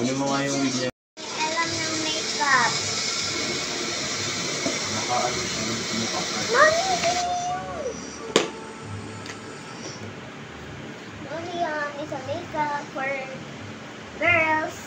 Kunin mo nga yung wig niya. Alam ng makeup. Nakaalis siya ng makeup. Mami! Mami, is a makeup for girls.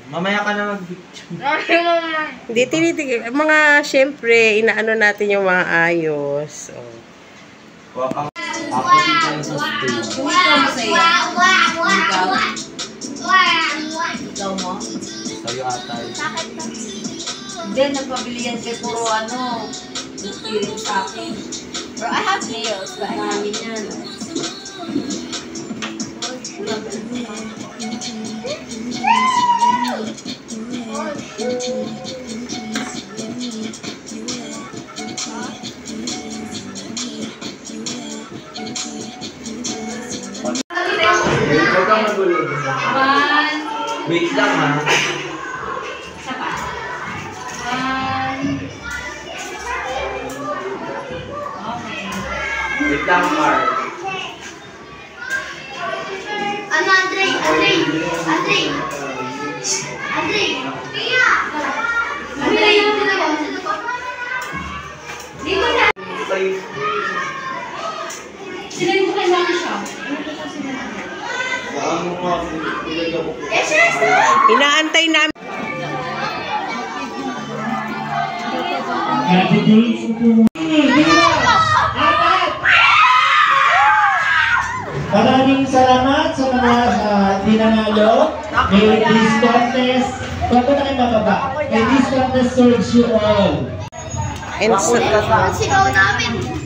Mamaya ka na mag-picture. Hindi, tinitigil. Mga, syempre, inaano natin yung mga ayos. Oh. Ako din sa stage. Ikaw mo? Sa'yo ata. Hindi, nagpabili yan siya puro ano, rin sa akin. Pero I have nails, but namin yan. Huwag kang magulo. Wait lang ha. Isa pa. 1. Okay. Wait lang, Mark. Ano, Andre? Andre! Andre! Andre! Andre! Dito na! Sila yung kailangan siya. Ano nga, ilagay ko. Inaantay namin. Maraming salamat sa mga dinanalo. May this contest. Huwag ko na kayo mababa. May this contest serves you all. And so, Sigaw namin!